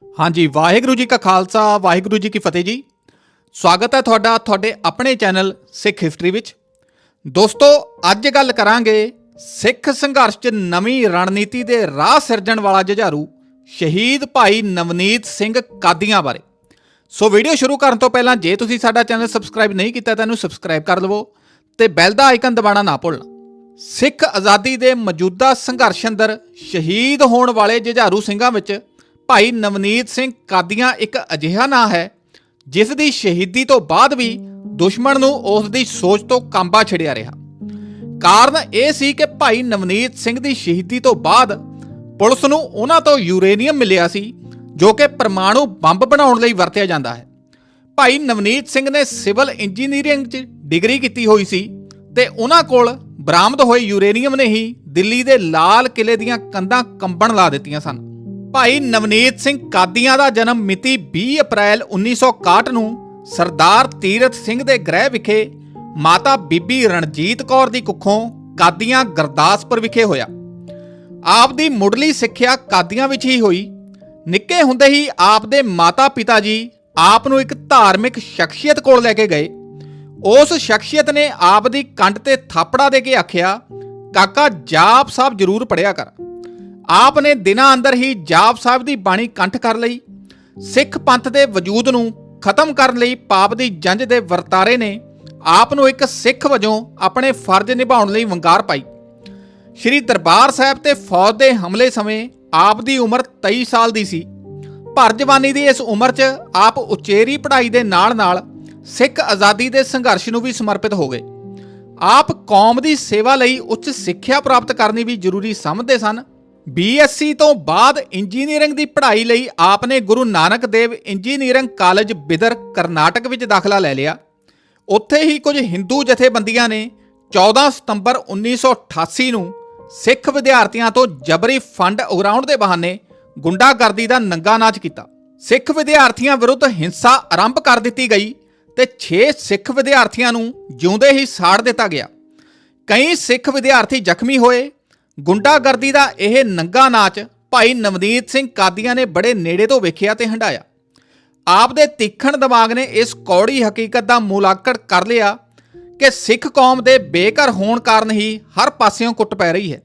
हाँ जी, वाहिगुरू जी का खालसा वाहिगुरू जी की फतेह जी। स्वागत है ਤੁਹਾਡਾ ਤੁਹਾਡੇ ਆਪਣੇ ਚੈਨਲ ਸਿੱਖ ਹਿਸਟਰੀ ਵਿੱਚ। ਦੋਸਤੋ, ਅੱਜ ਗੱਲ ਕਰਾਂਗੇ ਸਿੱਖ ਸੰਘਰਸ਼ 'ਚ ਨਵੀਂ ਰਣਨੀਤੀ ਦੇ ਰਾਹ ਸਿਰਜਣ ਵਾਲਾ ਜੁਝਾਰੂ ਸ਼ਹੀਦ ਭਾਈ ਨਵਨੀਤ ਸਿੰਘ ਕਾਦੀਆਂ ਬਾਰੇ। ਸੋ ਵੀਡੀਓ ਸ਼ੁਰੂ ਕਰਨ ਤੋਂ ਪਹਿਲਾਂ ਜੇ ਤੁਸੀਂ ਸਾਡਾ ਚੈਨਲ ਸਬਸਕ੍ਰਾਈਬ ਨਹੀਂ ਕੀਤਾ ਤਾਂ ਇਹਨੂੰ ਸਬਸਕ੍ਰਾਈਬ ਕਰ ਲਵੋ ਤੇ ਬੈਲ ਦਾ ਆਈਕਨ ਦਬਾਉਣਾ ਨਾ ਭੁੱਲਣਾ। ਸਿੱਖ ਆਜ਼ਾਦੀ ਦੇ ਮੌਜੂਦਾ ਸੰਘਰਸ਼ ਅੰਦਰ ਸ਼ਹੀਦ ਹੋਣ ਵਾਲੇ ਜੁਝਾਰੂ ਸਿੰਘਾਂ ਵਿੱਚ ਭਾਈ ਨਵਨੀਤ ਸਿੰਘ ਕਾਦੀਆਂ ਇੱਕ ਅਜਿਹਾ ਨਾਂ ਹੈ ਜਿਸ ਦੀ ਸ਼ਹੀਦੀ ਤੋਂ ਬਾਅਦ ਵੀ ਦੁਸ਼ਮਣ ਨੂੰ ਉਸ ਦੀ ਸੋਚ ਤੋਂ ਕਾਂਬਾ ਛਿੜਿਆ ਰਿਹਾ। ਕਾਰਨ ਇਹ ਸੀ ਕਿ ਭਾਈ ਨਵਨੀਤ ਸਿੰਘ ਦੀ ਸ਼ਹੀਦੀ ਤੋਂ ਬਾਅਦ ਪੁਲਿਸ ਨੂੰ ਉਹਨਾਂ ਤੋਂ ਯੂਰੇਨੀਅਮ ਮਿਲਿਆ ਸੀ ਜੋ ਕਿ ਪਰਮਾਣੂ ਬੰਬ ਬਣਾਉਣ ਲਈ ਵਰਤਿਆ ਜਾਂਦਾ ਹੈ। ਭਾਈ ਨਵਨੀਤ ਸਿੰਘ ਨੇ ਸਿਵਲ ਇੰਜੀਨੀਅਰਿੰਗ 'ਚ ਡਿਗਰੀ ਕੀਤੀ ਹੋਈ ਸੀ ਤੇ ਉਹਨਾਂ ਕੋਲ ਬਰਾਮਦ ਹੋਏ ਯੂਰੇਨੀਅਮ ਨੇ ਹੀ ਦਿੱਲੀ ਦੇ ਲਾਲ ਕਿਲੇ ਦੀਆਂ ਕੰਧਾਂ ਕੰਬਣ ਲਾ ਦਿੱਤੀਆਂ ਸਨ। ਭਾਈ ਨਵਨੀਤ ਸਿੰਘ ਕਾਦੀਆਂ ਦਾ ਜਨਮ ਮਿਤੀ 20 ਅਪ੍ਰੈਲ 1961 ਨੂੰ ਸਰਦਾਰ ਤੀਰਥ ਸਿੰਘ ਦੇ ਗ੍ਰਹਿ ਵਿਖੇ ਮਾਤਾ ਬੀਬੀ ਰਣਜੀਤ ਕੌਰ ਦੀ ਕੁੱਖੋਂ ਕਾਦੀਆਂ ਗੁਰਦਾਸਪੁਰ ਵਿਖੇ ਹੋਇਆ। ਆਪ ਦੀ ਮੁੱਢਲੀ ਸਿੱਖਿਆ ਕਾਦੀਆਂ ਵਿੱਚ ਹੀ ਹੋਈ। ਨਿੱਕੇ ਹੁੰਦੇ ਹੀ ਆਪ ਦੇ ਮਾਤਾ ਪਿਤਾ ਜੀ ਆਪ ਨੂੰ ਇੱਕ ਧਾਰਮਿਕ ਸ਼ਖਸੀਅਤ ਕੋਲ ਲੈ ਕੇ ਗਏ। ਉਸ ਸ਼ਖਸੀਅਤ ਨੇ ਆਪ ਦੀ ਕੰਡ ਤੇ ਥਾਪੜਾ ਦੇ ਕੇ ਆਖਿਆ, ਕਾਕਾ ਜਾਪ ਸਾਹਿਬ ਜ਼ਰੂਰ ਪੜ੍ਹਿਆ ਕਰ। ਆਪ ਨੇ ਦਿਨਾਂ ਅੰਦਰ ਹੀ ਜਾਪ ਸਾਹਿਬ ਦੀ ਬਾਣੀ ਕੰਠ ਕਰ ਲਈ। ਸਿੱਖ ਪੰਥ ਦੇ ਵਜੂਦ ਨੂੰ ਖਤਮ ਕਰਨ ਲਈ ਪਾਪ ਦੀ ਜੰਜ ਦੇ ਵਰਤਾਰੇ ਨੇ ਆਪ ਨੂੰ ਇੱਕ ਸਿੱਖ ਵਜੋਂ ਆਪਣੇ ਫਰਜ਼ ਨਿਭਾਉਣ ਲਈ ਵੰਗਾਰ ਪਾਈ। ਸ਼੍ਰੀ ਦਰਬਾਰ ਸਾਹਿਬ ਤੇ ਫੌਜ ਦੇ ਹਮਲੇ ਸਮੇਂ ਆਪ ਦੀ ਉਮਰ 23 ਸਾਲ ਦੀ ਸੀ। ਭਰ ਜਵਾਨੀ ਦੀ ਇਸ ਉਮਰ 'ਚ ਆਪ ਉਚੇਰੀ ਪੜ੍ਹਾਈ ਦੇ ਨਾਲ-ਨਾਲ ਸਿੱਖ ਆਜ਼ਾਦੀ ਦੇ ਸੰਘਰਸ਼ ਨੂੰ ਵੀ ਸਮਰਪਿਤ ਹੋ ਗਏ। ਆਪ ਕੌਮ ਦੀ ਸੇਵਾ ਲਈ ਉੱਚ ਸਿੱਖਿਆ ਪ੍ਰਾਪਤ ਕਰਨੀ ਵੀ ਜ਼ਰੂਰੀ ਸਮਝਦੇ ਸਨ। BSc ਤੋਂ ਬਾਅਦ ਇੰਜੀਨੀਅਰਿੰਗ ਦੀ ਪੜ੍ਹਾਈ ਲਈ ਆਪ ਨੇ ਗੁਰੂ ਨਾਨਕ ਦੇਵ ਇੰਜੀਨੀਅਰਿੰਗ ਕਾਲਜ ਬਿਦਰ ਕਰਨਾਟਕ ਵਿੱਚ ਦਾਖਲਾ ਲੈ ਲਿਆ। ਉੱਥੇ ਹੀ ਕੁਝ ਹਿੰਦੂ ਜਥੇਬੰਦੀਆਂ ਨੇ 14 ਸਤੰਬਰ 1988 ਨੂੰ ਸਿੱਖ ਵਿਦਿਆਰਥੀਆਂ ਤੋਂ ਜਬਰੀ ਫੰਡ ਉਗਰਾਉਣ ਦੇ ਬਹਾਨੇ ਗੁੰਡਾਗਰਦੀ ਦਾ ਨੰਗਾ ਨਾਚ ਕੀਤਾ। ਸਿੱਖ ਵਿਦਿਆਰਥੀਆਂ ਵਿਰੁੱਧ ਹਿੰਸਾ ਆਰੰਭ ਕਰ ਦਿੱਤੀ ਗਈ ਤੇ 6 ਸਿੱਖ ਵਿਦਿਆਰਥੀਆਂ ਨੂੰ ਜਿਉਂਦੇ ਹੀ ਸਾੜ ਦਿੱਤਾ ਗਿਆ। ਕਈ ਸਿੱਖ ਵਿਦਿਆਰਥੀ ਜ਼ਖਮੀ ਹੋਏ। ਗੁੰਡਾਗਰਦੀ ਦਾ ਇਹ ਨੰਗਾ ਨਾਚ ਭਾਈ ਨਵਨੀਤ ਸਿੰਘ ਕਾਦੀਆਂ ਨੇ ਬੜੇ ਨੇੜੇ ਤੋਂ ਵੇਖਿਆ ਤੇ ਹੰਢਾਇਆ। ਆਪ ਦੇ ਤਿੱਖਣ ਦਿਮਾਗ ਨੇ ਇਸ ਕੌੜੀ ਹਕੀਕਤ ਦਾ ਮੁਲਾਂਕਣ ਕਰ ਲਿਆ ਕਿ ਸਿੱਖ ਕੌਮ ਦੇ ਬੇਘਰ ਹੋਣ ਕਾਰਨ ਹੀ ਹਰ ਪਾਸਿਓਂ ਕੁੱਟ ਪੈ ਰਹੀ ਹੈ।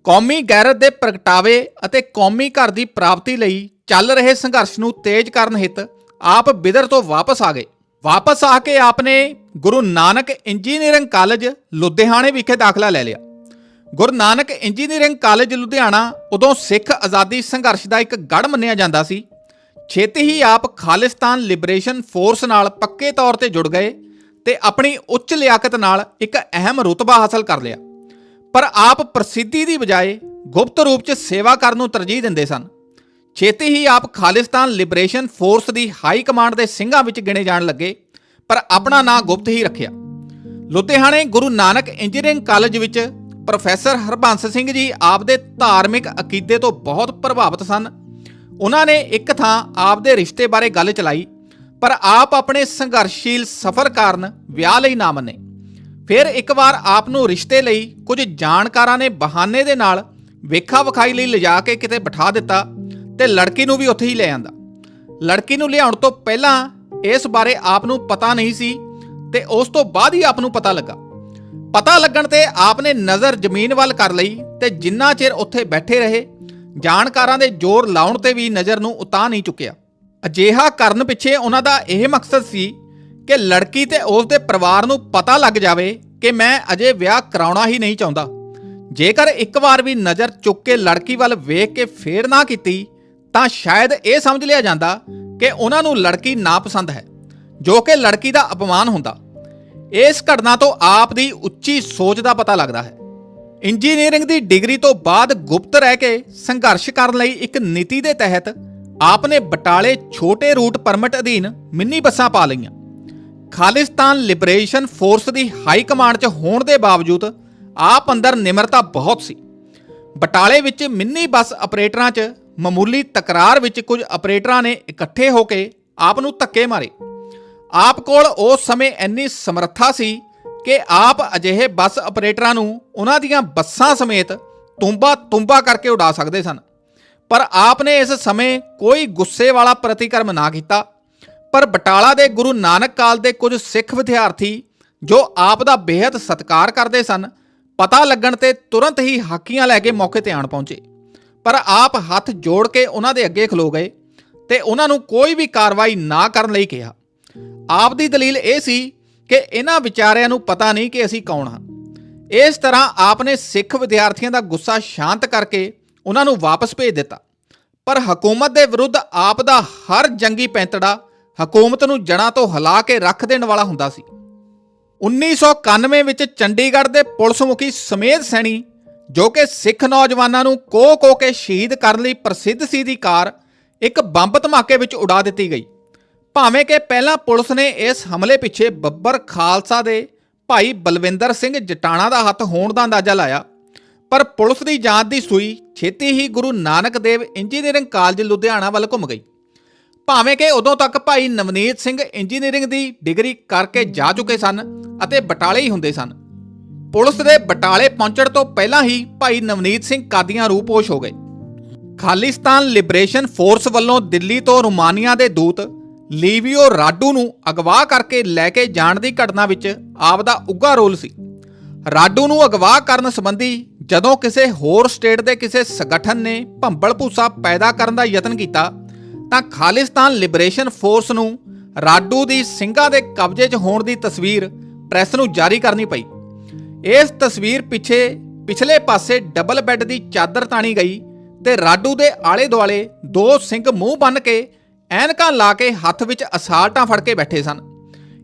ਕੌਮੀ ਗੈਰਤ ਦੇ ਪ੍ਰਗਟਾਵੇ ਅਤੇ ਕੌਮੀ ਘਰ ਦੀ ਪ੍ਰਾਪਤੀ ਲਈ ਚੱਲ ਰਹੇ ਸੰਘਰਸ਼ ਨੂੰ ਤੇਜ਼ ਕਰਨ ਹਿੱਤ ਆਪ ਬਿਦਰ ਤੋਂ ਵਾਪਸ ਆ ਗਏ। ਵਾਪਸ ਆ ਕੇ ਆਪ ਨੇ ਗੁਰੂ ਨਾਨਕ ਇੰਜੀਨੀਅਰਿੰਗ ਕਾਲਜ ਲੁਧਿਆਣੇ ਵਿਖੇ ਦਾਖਲਾ ਲੈ ਲਿਆ। ਗੁਰੂ ਨਾਨਕ ਇੰਜੀਨੀਅਰਿੰਗ ਕਾਲਜ ਲੁਧਿਆਣਾ ਉਦੋਂ ਸਿੱਖ ਆਜ਼ਾਦੀ ਸੰਘਰਸ਼ ਦਾ ਇੱਕ ਗੜ੍ਹ ਮੰਨਿਆ ਜਾਂਦਾ ਸੀ। ਛੇਤੀ ਹੀ ਆਪ ਖਾਲਿਸਤਾਨ ਲਿਬਰੇਸ਼ਨ ਫੋਰਸ ਨਾਲ ਪੱਕੇ ਤੌਰ ਤੇ ਜੁੜ ਗਏ ਤੇ ਆਪਣੀ ਉੱਚ ਲਿਆਕਤ ਨਾਲ ਇੱਕ ਅਹਿਮ ਰੁਤਬਾ ਹਾਸਲ ਕਰ ਲਿਆ। ਪਰ ਆਪ ਪ੍ਰਸਿੱਧੀ ਦੀ ਬਜਾਏ ਗੁਪਤ ਰੂਪ 'ਚ ਸੇਵਾ ਕਰਨ ਨੂੰ ਤਰਜੀਹ ਦਿੰਦੇ ਸਨ। ਛੇਤੀ ਹੀ ਆਪ ਖਾਲਿਸਤਾਨ ਲਿਬਰੇਸ਼ਨ ਫੋਰਸ ਦੀ ਹਾਈ ਕਮਾਂਡ ਦੇ ਸਿੰਘਾਂ ਵਿੱਚ ਗਿਣੇ ਜਾਣ ਲੱਗੇ, ਪਰ ਆਪਣਾ ਨਾਂ ਗੁਪਤ ਹੀ ਰੱਖਿਆ। ਲੁਧਿਆਣੇ ਗੁਰੂ ਨਾਨਕ ਇੰਜੀਨੀਅਰਿੰਗ ਕਾਲਜ ਵਿੱਚ ਪ੍ਰੋਫੈਸਰ ਹਰਬੰਸ ਸਿੰਘ ਜੀ ਆਪ ਦੇ ਧਾਰਮਿਕ ਅਕੀਦੇ ਤੋਂ ਬਹੁਤ ਪ੍ਰਭਾਵਿਤ ਸਨ। ਉਹਨਾਂ ਨੇ ਇੱਕ ਥਾਂ ਆਪ ਦੇ ਰਿਸ਼ਤੇ ਬਾਰੇ ਗੱਲ ਚਲਾਈ, ਪਰ ਆਪ ਆਪਣੇ ਸੰਘਰਸ਼ੀਲ ਸਫ਼ਰ ਕਾਰਨ ਵਿਆਹ ਲਈ ਨਾ ਮੰਨੇ। ਫਿਰ ਇੱਕ ਵਾਰ ਆਪ ਨੂੰ ਰਿਸ਼ਤੇ ਲਈ ਕੁਝ ਜਾਣਕਾਰਾਂ ਨੇ ਬਹਾਨੇ ਦੇ ਨਾਲ ਵੇਖਾ ਵਿਖਾਈ ਲਈ ਲਿਜਾ ਕੇ ਕਿਤੇ ਬਿਠਾ ਦਿੱਤਾ ਤੇ ਲੜਕੀ ਨੂੰ ਵੀ ਉੱਥੇ ਹੀ ਲੈ ਆਂਦਾ। ਲੜਕੀ ਨੂੰ ਲਿਆਉਣ ਤੋਂ ਪਹਿਲਾਂ ਇਸ ਬਾਰੇ ਆਪ ਨੂੰ ਪਤਾ ਨਹੀਂ ਸੀ ਤੇ ਉਸ ਤੋਂ ਬਾਅਦ ਹੀ ਆਪ ਨੂੰ ਪਤਾ ਲੱਗਾ। ਪਤਾ ਲੱਗਣ ਤੇ ਆਪ ਨੇ ਨਜ਼ਰ ਜ਼ਮੀਨ ਵੱਲ ਕਰ ਲਈ ਤੇ ਜਿੰਨਾ ਚਿਰ ਉੱਥੇ ਬੈਠੇ ਰਹੇ ਜਾਣਕਾਰਾਂ ਦੇ ਜ਼ੋਰ ਲਾਉਣ ਤੇ ਵੀ ਨਜ਼ਰ ਨੂੰ ਉਤਾਂਹ ਨਹੀਂ ਚੁੱਕਿਆ। ਅਜਿਹਾ ਕਰਨ ਪਿੱਛੇ ਉਹਨਾਂ ਦਾ ਇਹ ਮਕਸਦ ਸੀ ਕਿ ਲੜਕੀ ਤੇ ਉਸ ਦੇ ਪਰਿਵਾਰ ਨੂੰ ਪਤਾ ਲੱਗ ਜਾਵੇ ਕਿ ਮੈਂ ਅਜੇ ਵਿਆਹ ਕਰਾਉਣਾ ਹੀ ਨਹੀਂ ਚਾਹੁੰਦਾ। ਜੇਕਰ ਇੱਕ ਵਾਰ ਵੀ ਨਜ਼ਰ ਚੁੱਕ ਕੇ ਲੜਕੀ ਵੱਲ ਵੇਖ ਕੇ ਫੇਰ ਨਾ ਕੀਤੀ ਤਾਂ ਸ਼ਾਇਦ ਇਹ ਸਮਝ ਲਿਆ ਜਾਂਦਾ ਕਿ ਉਹਨਾਂ ਨੂੰ ਲੜਕੀ ਨਾ ਪਸੰਦ ਹੈ, ਜੋ ਕਿ ਲੜਕੀ ਦਾ ਅਪਮਾਨ ਹੁੰਦਾ। ਇਸ ਘਟਨਾ ਤੋਂ ਆਪ ਦੀ ਉੱਚੀ ਸੋਚ ਦਾ ਪਤਾ ਲੱਗਦਾ ਹੈ। ਇੰਜੀਨੀਅਰਿੰਗ ਦੀ ਡਿਗਰੀ ਤੋਂ ਬਾਅਦ ਗੁਪਤ ਰਹਿ ਕੇ ਸੰਘਰਸ਼ ਕਰਨ ਲਈ ਇੱਕ ਨੀਤੀ ਦੇ ਤਹਿਤ ਆਪ ਨੇ ਬਟਾਲੇ ਛੋਟੇ ਰੂਟ ਪਰਮਿਟ ਅਧੀਨ ਮਿੰਨੀ ਬੱਸਾਂ ਪਾ ਲਈਆਂ। ਖਾਲਿਸਤਾਨ ਲਿਬਰੇਸ਼ਨ ਫੋਰਸ ਦੀ ਹਾਈ ਕਮਾਂਡ 'ਚ ਹੋਣ ਦੇ ਬਾਵਜੂਦ ਆਪ ਅੰਦਰ ਨਿਮਰਤਾ ਬਹੁਤ ਸੀ। ਬਟਾਲੇ ਵਿੱਚ ਮਿੰਨੀ ਬੱਸ ਆਪਰੇਟਰਾਂ 'ਚ ਮਾਮੂਲੀ ਤਕਰਾਰ ਵਿੱਚ ਕੁਝ ਆਪਰੇਟਰਾਂ ਨੇ ਇਕੱਠੇ ਹੋ ਕੇ ਆਪ ਨੂੰ ਧੱਕੇ ਮਾਰੇ। ਆਪ ਕੋਲ ਉਸ ਸਮੇਂ ਇੰਨੀ ਸਮਰੱਥਾ ਸੀ ਕਿ ਆਪ ਅਜਿਹੇ ਬੱਸ ਆਪਰੇਟਰਾਂ ਨੂੰ ਉਹਨਾਂ ਦੀਆਂ ਬੱਸਾਂ ਸਮੇਤ ਤੁੰਬਾ ਕਰਕੇ ਉਡਾ ਸਕਦੇ ਸਨ। ਪਰ ਆਪ ਨੇ ਇਸ ਸਮੇਂ ਕੋਈ ਗੁੱਸੇ ਵਾਲਾ ਪ੍ਰਤੀਕਰਮ ਨਾ ਕੀਤਾ। ਪਰ ਬਟਾਲਾ ਦੇ ਗੁਰੂ ਨਾਨਕ ਕਾਲਜ ਦੇ ਕੁਝ ਸਿੱਖ ਵਿਦਿਆਰਥੀ ਜੋ ਆਪ ਦਾ ਬੇਹੱਦ ਸਤਿਕਾਰ ਕਰਦੇ ਸਨ, ਪਤਾ ਲੱਗਣ ਤੇ ਤੁਰੰਤ ਹੀ ਹਾਕੀਆਂ ਲੈ ਕੇ ਮੌਕੇ ਤੇ ਆਣ ਪਹੁੰਚੇ। ਪਰ ਆਪ ਹੱਥ ਜੋੜ ਕੇ ਉਹਨਾਂ ਦੇ ਅੱਗੇ ਖਲੋ ਗਏ ਤੇ ਉਹਨਾਂ ਨੂੰ ਕੋਈ ਵੀ ਕਾਰਵਾਈ ਨਾ ਕਰਨ ਲਈ ਕਿਹਾ। ਆਪ ਦੀ ਦਲੀਲ ਇਹ ਸੀ ਕਿ ਇਹਨਾਂ ਵਿਚਾਰਿਆਂ ਨੂੰ ਪਤਾ ਨਹੀਂ ਕਿ ਅਸੀਂ ਕੌਣ ਹਾਂ। ਇਸ ਤਰ੍ਹਾਂ ਆਪ ਨੇ ਸਿੱਖ ਵਿਦਿਆਰਥੀਆਂ ਦਾ ਗੁੱਸਾ ਸ਼ਾਂਤ ਕਰਕੇ ਉਹਨਾਂ ਨੂੰ ਵਾਪਸ ਭੇਜ ਦਿੱਤਾ। ਪਰ ਹਕੂਮਤ ਦੇ ਵਿਰੁੱਧ ਆਪ ਦਾ ਹਰ ਜੰਗੀ ਪੈਂਤੜਾ ਹਕੂਮਤ ਨੂੰ ਜੜ੍ਹਾਂ ਤੋਂ ਹਿਲਾ ਕੇ ਰੱਖ ਦੇਣ ਵਾਲਾ ਹੁੰਦਾ ਸੀ। 1991 ਵਿੱਚ ਚੰਡੀਗੜ੍ਹ ਦੇ ਪੁਲਿਸ ਮੁਖੀ ਸਮੇਧ ਸੈਣੀ, ਜੋ ਕਿ ਸਿੱਖ ਨੌਜਵਾਨਾਂ ਨੂੰ ਕੋਹ ਕੇ ਸ਼ਹੀਦ ਕਰਨ ਲਈ ਪ੍ਰਸਿੱਧ ਸੀ, ਦੀ ਕਾਰ ਇੱਕ ਬੰਬ ਧਮਾਕੇ ਵਿੱਚ ਉਡਾ ਦਿੱਤੀ ਗਈ। ਭਾਵੇਂ ਕਿ ਪਹਿਲਾਂ ਪੁਲਿਸ ਨੇ ਇਸ ਹਮਲੇ ਪਿੱਛੇ ਬੱਬਰ ਖਾਲਸਾ ਦੇ ਭਾਈ ਬਲਵਿੰਦਰ ਸਿੰਘ ਜਟਾਣਾ ਦਾ ਹੱਥ ਹੋਣ ਦਾ ਅੰਦਾਜ਼ਾ ਲਾਇਆ, ਪਰ ਪੁਲਿਸ ਦੀ ਜਾਂਚ ਦੀ ਸੂਈ ਛੇਤੀ ਹੀ ਗੁਰੂ ਨਾਨਕ ਦੇਵ ਇੰਜੀਨੀਅਰਿੰਗ ਕਾਲਜ ਲੁਧਿਆਣਾ ਵੱਲ ਘੁੰਮ ਗਈ। ਭਾਵੇਂ ਕਿ ਉਦੋਂ ਤੱਕ ਭਾਈ ਨਵਨੀਤ ਸਿੰਘ ਇੰਜੀਨੀਅਰਿੰਗ ਦੀ ਡਿਗਰੀ ਕਰਕੇ ਜਾ ਚੁੱਕੇ ਸਨ ਅਤੇ ਬਟਾਲੇ ਹੀ ਹੁੰਦੇ ਸਨ। ਪੁਲਿਸ ਦੇ ਬਟਾਲੇ ਪਹੁੰਚਣ ਤੋਂ ਪਹਿਲਾਂ ਹੀ ਭਾਈ ਨਵਨੀਤ ਸਿੰਘ ਕਾਦੀਆਂ ਰੂਪੋਸ਼ ਹੋ ਗਏ। ਖਾਲਿਸਤਾਨ ਲਿਬਰੇਸ਼ਨ ਫੋਰਸ ਵੱਲੋਂ ਦਿੱਲੀ ਤੋਂ ਰੋਮਾਨੀਆ ਦੇ ਦੂਤ ਲੀਵੀਓ ਰਾਡੂ ਨੂੰ ਅਗਵਾ ਕਰਕੇ ਲੈ ਕੇ ਜਾਣ ਦੀ ਘਟਨਾ ਵਿੱਚ ਆਪ ਦਾ ਉੱਘਾ ਰੋਲ ਸੀ। ਰਾਡੂ ਨੂੰ ਅਗਵਾ ਕਰਨ ਸੰਬੰਧੀ ਜਦੋਂ ਕਿਸੇ ਹੋਰ ਸਟੇਟ ਦੇ ਕਿਸੇ ਸੰਗਠਨ ਨੇ ਭੰਬਲ ਭੂਸਾ ਪੈਦਾ ਕਰਨ ਦਾ ਯਤਨ ਕੀਤਾ ਤਾਂ ਖਾਲਿਸਤਾਨ ਲਿਬਰੇਸ਼ਨ ਫੋਰਸ ਨੂੰ ਰਾਡੂ ਦੀ ਸਿੰਘਾਂ ਦੇ ਕਬਜ਼ੇ 'ਚ ਹੋਣ ਦੀ ਤਸਵੀਰ ਪ੍ਰੈਸ ਨੂੰ ਜਾਰੀ ਕਰਨੀ ਪਈ। ਇਸ ਤਸਵੀਰ ਪਿਛਲੇ ਪਾਸੇ ਡਬਲ ਬੈੱਡ ਦੀ ਚਾਦਰ ਤਾਣੀ ਗਈ ਤੇ ਰਾਡੂ ਦੇ ਆਲੇ ਦੁਆਲੇ ਦੋ ਸਿੰਘ ਮੂੰਹ ਬੰਨ੍ਹ ਕੇ ਐਨਕਾਂ ਲਾ ਕੇ ਹੱਥ ਵਿੱਚ ਅਸਾਲਟਾਂ ਫੜ ਕੇ ਬੈਠੇ ਸਨ।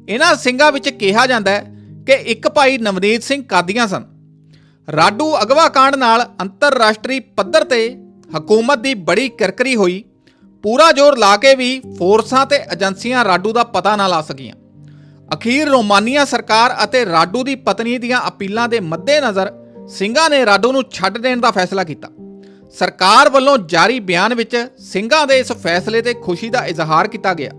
ਇਹਨਾਂ ਸਿੰਘਾਂ ਵਿੱਚ ਕਿਹਾ ਜਾਂਦਾ ਹੈ ਕਿ ਇੱਕ ਭਾਈ ਨਵਨੀਤ ਸਿੰਘ ਕਾਦੀਆਂ ਸਨ। ਰਾਡੂ ਅਗਵਾ ਕਾਂਡ ਨਾਲ ਅੰਤਰਰਾਸ਼ਟਰੀ ਪੱਧਰ ਤੇ ਹਕੂਮਤ ਦੀ ਬੜੀ ਕਿਰਕਰੀ ਹੋਈ। ਪੂਰਾ ਜ਼ੋਰ ਲਾ ਕੇ ਵੀ ਫੋਰਸਾਂ ਤੇ ਏਜੰਸੀਆਂ ਰਾਡੂ ਦਾ ਪਤਾ ਨਾ ਲਾ ਸਕੀਆਂ। ਅਖੀਰ ਰੋਮਾਨੀਆ ਸਰਕਾਰ ਅਤੇ ਰਾਡੂ ਦੀ ਪਤਨੀ ਦੀਆਂ ਅਪੀਲਾਂ ਦੇ ਮੱਦੇਨਜ਼ਰ ਸਿੰਘਾਂ ਨੇ ਰਾਡੂ ਨੂੰ ਛੱਡ ਦੇਣ ਦਾ ਫੈਸਲਾ ਕੀਤਾ। ਸਰਕਾਰ ਵੱਲੋਂ ਜਾਰੀ ਬਿਆਨ ਵਿੱਚ ਸਿੰਘਾਂ ਦੇ ਇਸ ਫੈਸਲੇ ਤੇ ਖੁਸ਼ੀ ਦਾ ਇਜ਼ਹਾਰ ਕੀਤਾ ਗਿਆ।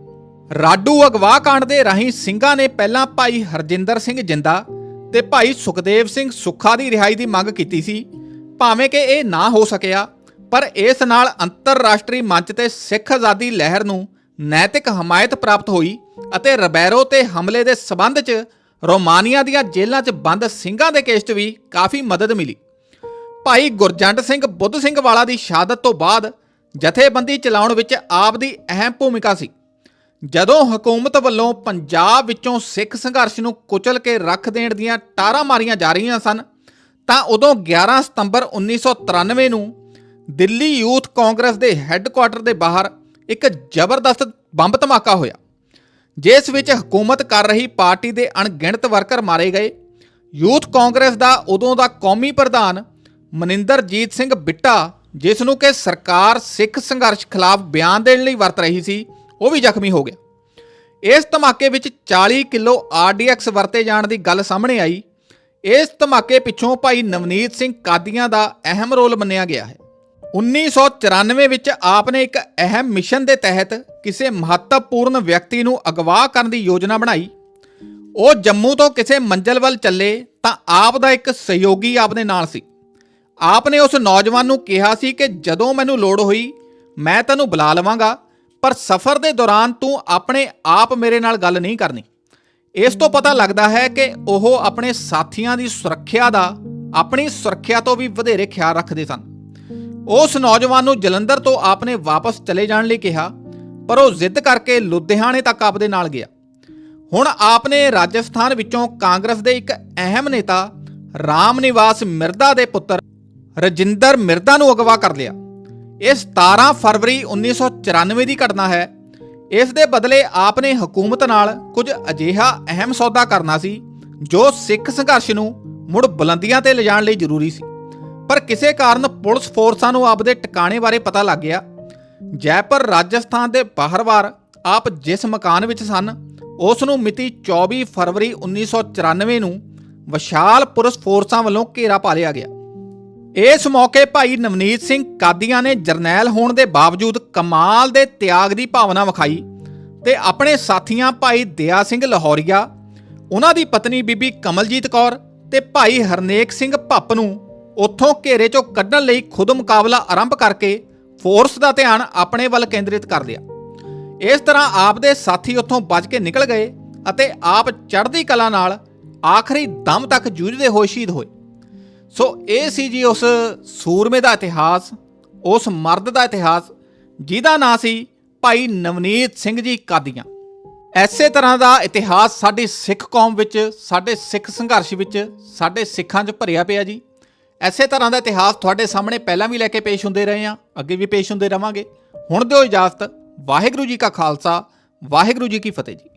ਰਾਡੂ ਅਗਵਾ ਕਾਂਡ ਦੇ ਰਾਹੀਂ ਸਿੰਘਾਂ ਨੇ ਪਹਿਲਾਂ ਭਾਈ ਹਰਜਿੰਦਰ ਸਿੰਘ ਜਿੰਦਾ ਤੇ ਭਾਈ ਸੁਖਦੇਵ ਸਿੰਘ ਸੁੱਖਾ ਦੀ ਰਿਹਾਈ ਦੀ ਮੰਗ ਕੀਤੀ ਸੀ। ਭਾਵੇਂ ਕਿ ਇਹ ਨਾ ਹੋ ਸਕਿਆ, ਪਰ ਇਸ ਨਾਲ ਅੰਤਰਰਾਸ਼ਟਰੀ ਮੰਚ ਤੇ ਸਿੱਖ ਆਜ਼ਾਦੀ ਲਹਿਰ ਨੂੰ ਨੈਤਿਕ ਹਮਾਇਤ ਪ੍ਰਾਪਤ ਹੋਈ ਅਤੇ ਰਿਬੇਰੋ ਤੇ ਹਮਲੇ ਦੇ ਸਬੰਧ 'ਚ ਰੋਮਾਨੀਆ ਦੀਆਂ ਜੇਲ੍ਹਾਂ 'ਚ ਬੰਦ ਸਿੰਘਾਂ ਦੇ ਕੇਸ 'ਚ ਵੀ ਕਾਫੀ ਮਦਦ ਮਿਲੀ। ਭਾਈ ਗੁਰਜੰਟ ਸਿੰਘ ਬੁੱਧ ਸਿੰਘ ਵਾਲਾ ਦੀ ਸ਼ਹਾਦਤ ਤੋਂ ਬਾਅਦ ਜਥੇਬੰਦੀ ਚਲਾਉਣ ਵਿੱਚ ਆਪ ਦੀ ਅਹਿਮ ਭੂਮਿਕਾ ਸੀ। ਜਦੋਂ ਹਕੂਮਤ ਵੱਲੋਂ ਪੰਜਾਬ ਵਿੱਚੋਂ ਸਿੱਖ ਸੰਘਰਸ਼ ਨੂੰ ਕੁਚਲ ਕੇ ਰੱਖ ਦੇਣ ਦੀਆਂ ਟਾਰਾਂ ਮਾਰੀਆਂ ਜਾ ਰਹੀਆਂ ਸਨ ਤਾਂ ਉਦੋਂ 11 ਸਤੰਬਰ 1993 ਨੂੰ ਦਿੱਲੀ ਯੂਥ ਕਾਂਗਰਸ ਦੇ ਹੈੱਡਕੁਆਰਟਰ ਦੇ ਬਾਹਰ ਇੱਕ ਜ਼ਬਰਦਸਤ ਬੰਬ ਧਮਾਕਾ ਹੋਇਆ, ਜਿਸ ਵਿੱਚ ਹਕੂਮਤ ਕਰ ਰਹੀ ਪਾਰਟੀ ਦੇ ਅਣਗਿਣਤ ਵਰਕਰ ਮਾਰੇ ਗਏ। ਯੂਥ ਕਾਂਗਰਸ ਦਾ ਉਦੋਂ ਦਾ ਕੌਮੀ ਪ੍ਰਧਾਨ ਮਨਿੰਦਰਜੀਤ ਸਿੰਘ ਬਿੱਟਾ, ਜਿਸ ਨੂੰ ਕਿ ਸਰਕਾਰ ਸਿੱਖ ਸੰਘਰਸ਼ ਖਿਲਾਫ ਬਿਆਨ ਦੇਣ ਲਈ ਵਰਤ ਰਹੀ ਸੀ, ਉਹ ਵੀ ਜ਼ਖਮੀ ਹੋ ਗਿਆ। ਇਸ ਧਮਾਕੇ ਵਿੱਚ 40 ਕਿਲੋ RDX ਵਰਤੇ ਜਾਣ ਦੀ ਗੱਲ ਸਾਹਮਣੇ ਆਈ। ਇਸ ਧਮਾਕੇ ਪਿੱਛੋਂ ਭਾਈ ਨਵਨੀਤ ਸਿੰਘ ਕਾਦੀਆਂ ਦਾ ਅਹਿਮ ਰੋਲ ਮੰਨਿਆ ਗਿਆ ਹੈ। 1994 ਵਿੱਚ ਆਪ ਨੇ ਇੱਕ ਅਹਿਮ ਮਿਸ਼ਨ ਦੇ ਤਹਿਤ ਕਿਸੇ ਮਹੱਤਵਪੂਰਨ ਵਿਅਕਤੀ ਨੂੰ ਅਗਵਾ ਕਰਨ ਦੀ ਯੋਜਨਾ ਬਣਾਈ। ਉਹ ਜੰਮੂ ਤੋਂ ਕਿਸੇ ਮੰਜ਼ਿਲ ਵੱਲ ਚੱਲੇ ਤਾਂ ਆਪ ਦਾ ਇੱਕ ਸਹਿਯੋਗੀ ਆਪ ਦੇ ਨਾਲ ਸੀ। ਆਪ ਨੇ ਉਸ ਨੌਜਵਾਨ ਨੂੰ ਕਿਹਾ ਸੀ ਕਿ ਜਦੋਂ ਮੈਨੂੰ ਲੋੜ ਹੋਈ ਮੈਂ ਤੈਨੂੰ ਬੁਲਾ ਲਵਾਂਗਾ, ਪਰ ਸਫ਼ਰ ਦੇ ਦੌਰਾਨ ਤੂੰ ਆਪਣੇ ਆਪ ਮੇਰੇ ਨਾਲ ਗੱਲ ਨਹੀਂ ਕਰਨੀ। ਇਸ ਤੋਂ ਪਤਾ ਲੱਗਦਾ ਹੈ ਕਿ ਉਹ ਆਪਣੇ ਸਾਥੀਆਂ ਦੀ ਸੁਰੱਖਿਆ ਦਾ ਆਪਣੀ ਸੁਰੱਖਿਆ ਤੋਂ ਵੀ ਵਧੇਰੇ ਖਿਆਲ ਰੱਖਦੇ ਸਨ। ਉਸ ਨੌਜਵਾਨ ਨੂੰ ਜਲੰਧਰ ਤੋਂ ਆਪ ਨੇ ਵਾਪਸ ਚਲੇ ਜਾਣ ਲਈ ਕਿਹਾ, ਪਰ ਉਹ ਜ਼ਿੱਦ ਕਰਕੇ ਲੁਧਿਆਣੇ ਤੱਕ ਆਪ ਦੇ ਨਾਲ ਗਿਆ। ਹੁਣ ਆਪ ਨੇ ਰਾਜਸਥਾਨ ਵਿੱਚੋਂ ਕਾਂਗਰਸ ਦੇ ਇੱਕ ਅਹਿਮ ਨੇਤਾ ਰਾਮ ਨਿਵਾਸ ਮਿਰਦਾ ਦੇ ਪੁੱਤਰ ਰਜਿੰਦਰ ਮਿਰਦਾ ਨੂੰ ਅਗਵਾ ਕਰ ਲਿਆ। ਇਹ 17 ਫਰਵਰੀ 1994 ਦੀ ਘਟਨਾ ਹੈ। ਇਸ ਦੇ ਬਦਲੇ ਆਪ ਨੇ ਹਕੂਮਤ ਨਾਲ ਕੁਝ ਅਜਿਹਾ ਅਹਿਮ ਸੌਦਾ ਕਰਨਾ ਸੀ ਜੋ ਸਿੱਖ ਸੰਘਰਸ਼ ਨੂੰ ਮੁੜ ਬੁਲੰਦੀਆਂ ਤੇ ਲਿਜਾਣ ਲਈ ਜ਼ਰੂਰੀ ਸੀ। ਪਰ ਕਿਸੇ ਕਾਰਨ ਪੁਲਿਸ ਫੋਰਸਾਂ ਨੂੰ ਆਪ ਦੇ ਟਿਕਾਣੇ ਬਾਰੇ ਪਤਾ ਲੱਗ ਗਿਆ। ਜੈਪੁਰ ਰਾਜਸਥਾਨ ਦੇ ਬਾਹਰਵਾਰ ਆਪ ਜਿਸ ਮਕਾਨ ਵਿੱਚ ਸਨ, ਉਸ ਨੂੰ ਮਿਤੀ 24 ਫਰਵਰੀ 1994 ਨੂੰ ਵਿਸ਼ਾਲ ਪੁਲਿਸ ਫੋਰਸਾਂ ਵੱਲੋਂ ਘੇਰਾ ਪਾ ਲਿਆ ਗਿਆ। ਇਸ ਮੌਕੇ ਭਾਈ ਨਵਨੀਤ ਸਿੰਘ ਕਾਦੀਆਂ ਨੇ ਜਰਨੈਲ ਹੋਣ ਦੇ ਬਾਵਜੂਦ ਕਮਾਲ ਦੇ ਤਿਆਗ ਦੀ ਭਾਵਨਾ ਵਿਖਾਈ ਤੇ ਆਪਣੇ ਸਾਥੀਆਂ ਭਾਈ ਦਇਆ ਸਿੰਘ ਲਾਹੌਰੀਆ, ਉਹਨਾਂ ਦੀ ਪਤਨੀ ਬੀਬੀ ਕਮਲਜੀਤ ਕੌਰ ਤੇ ਭਾਈ ਹਰਨੇਕ ਸਿੰਘ ਭੱਪ ਨੂੰ ਉੱਥੋਂ ਘੇਰੇ 'ਚੋਂ ਕੱਢਣ ਲਈ ਖੁਦ ਮੁਕਾਬਲਾ ਆਰੰਭ ਕਰਕੇ ਫੋਰਸ ਦਾ ਧਿਆਨ ਆਪਣੇ ਵੱਲ ਕੇਂਦਰਿਤ ਕਰ ਲਿਆ। ਇਸ ਤਰ੍ਹਾਂ ਆਪ ਦੇ ਸਾਥੀ ਉੱਥੋਂ ਬਚ ਕੇ ਨਿਕਲ ਗਏ ਅਤੇ ਆਪ ਚੜ੍ਹਦੀ ਕਲਾ ਨਾਲ ਆਖਰੀ ਦਮ ਤੱਕ ਜੂਝਦੇ ਹੋਏ ਸ਼ਹੀਦ ਹੋਏ। ਸੋ ਇਹ ਸੀ ਜੀ ਉਸ ਸੂਰਮੇ ਦਾ ਇਤਿਹਾਸ, ਉਸ ਮਰਦ ਦਾ ਇਤਿਹਾਸ ਜਿਹਦਾ ਨਾਂ ਸੀ ਭਾਈ ਨਵਨੀਤ ਸਿੰਘ ਜੀ ਕਾਦੀਆਂ। ਐਸੇ ਤਰ੍ਹਾਂ ਦਾ ਇਤਿਹਾਸ ਸਾਡੀ ਸਿੱਖ ਕੌਮ ਵਿੱਚ, ਸਾਡੇ ਸਿੱਖ ਸੰਘਰਸ਼ ਵਿੱਚ, ਸਾਡੇ ਸਿੱਖਾਂ 'ਚ ਭਰਿਆ ਪਿਆ ਜੀ। ਐਸੇ ਤਰ੍ਹਾਂ ਦਾ ਇਤਿਹਾਸ ਤੁਹਾਡੇ ਸਾਹਮਣੇ ਪਹਿਲਾਂ ਵੀ ਲੈ ਕੇ ਪੇਸ਼ ਹੁੰਦੇ ਰਹੇ ਹਾਂ, ਅੱਗੇ ਵੀ ਪੇਸ਼ ਹੁੰਦੇ ਰਵਾਂਗੇ। ਹੁਣ ਦਿਓ ਇਜਾਜ਼ਤ। ਵਾਹਿਗੁਰੂ ਜੀ ਕਾ ਖਾਲਸਾ, ਵਾਹਿਗੁਰੂ ਜੀ ਕੀ ਫਤਿਹ ਜੀ।